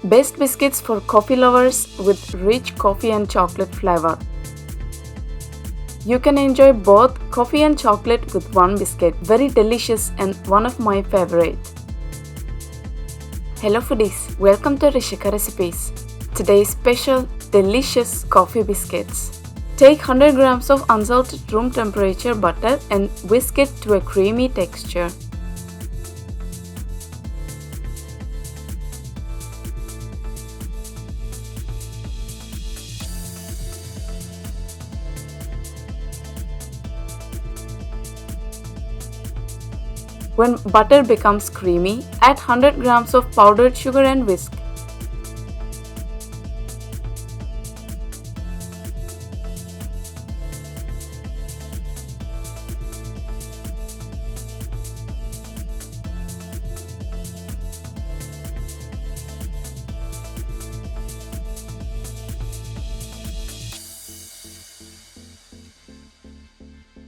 Best biscuits for coffee lovers with rich coffee and chocolate flavor. You can enjoy both coffee and chocolate with one biscuit. Very delicious and one of my favorite. Hello foodies, welcome to Rishika recipes. Today's special delicious coffee biscuits. Take 100 grams of unsalted room temperature butter and whisk it to a creamy texture. When butter becomes creamy, add 100 grams of powdered sugar and whisk.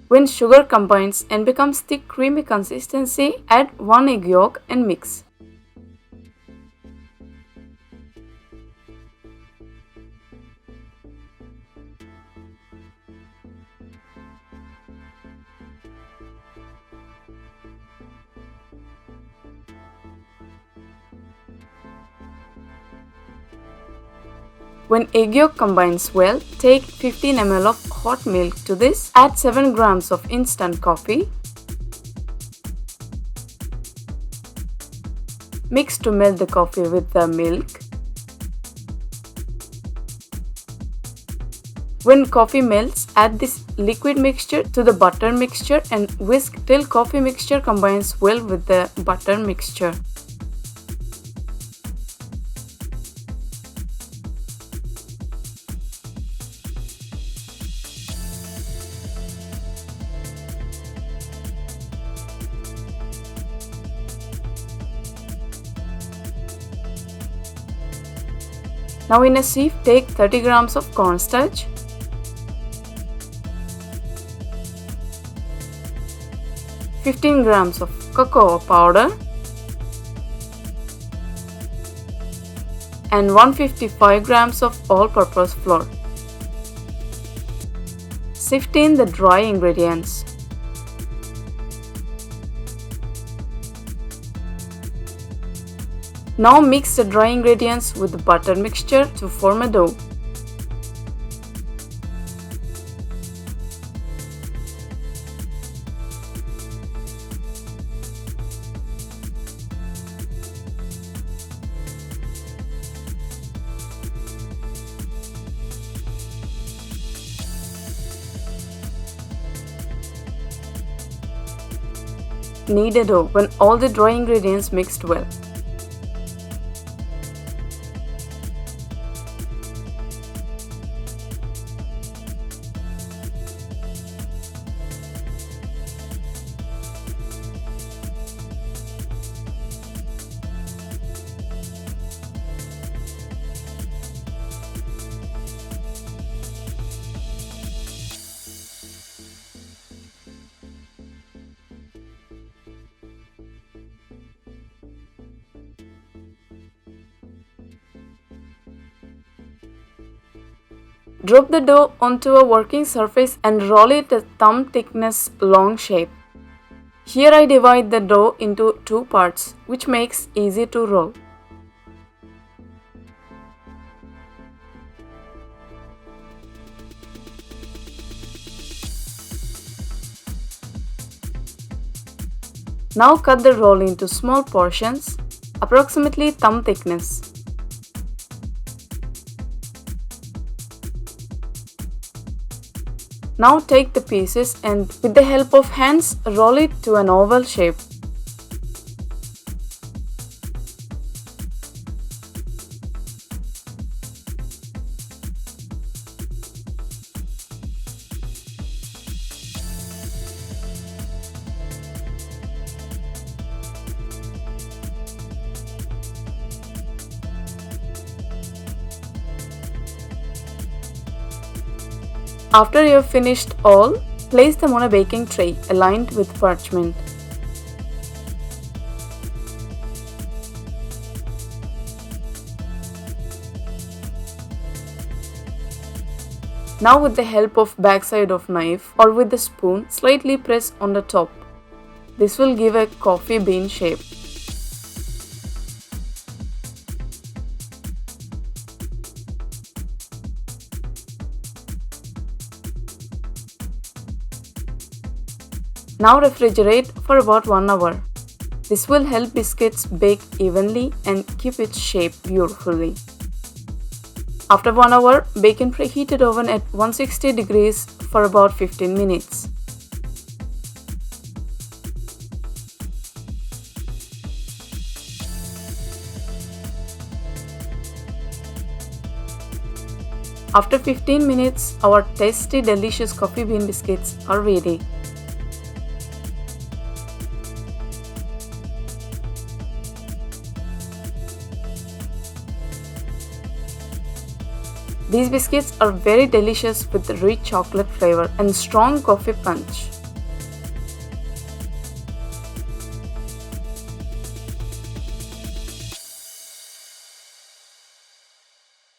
When sugar combines and becomes thick creamy consistency, add 1 egg yolk and mix. When egg yolk combines well, take 15 ml of hot milk to this. Add 7 grams of instant coffee. Mix to melt the coffee with the milk. When coffee melts, add this liquid mixture to the butter mixture and whisk till coffee mixture combines well with the butter mixture. Now in a sieve, take 30 grams of cornstarch, (15 grams of cocoa powder, and 155 grams of all-purpose flour. Sift in the dry ingredients. Now mix the dry ingredients with the butter mixture to form a dough. Knead a dough when all the dry ingredients mixed well. Drop the dough onto a working surface and roll it a thumb thickness long shape. Here I divide the dough into 2 parts, which makes easy to roll. Now cut the roll into small portions, approximately thumb thickness. Now take the pieces and with the help of hands roll it to an oval shape. After you have finished all, place them on a baking tray aligned with parchment. Now with the help of backside of knife or with the spoon, slightly press on the top. This will give a coffee bean shape. Now refrigerate for about 1 hour. This will help biscuits bake evenly and keep its shape beautifully. After 1 hour, bake in preheated oven at 160 degrees for about 15 minutes. After 15 minutes, our tasty delicious coffee bean biscuits are ready. These biscuits are very delicious with rich chocolate flavor and strong coffee punch.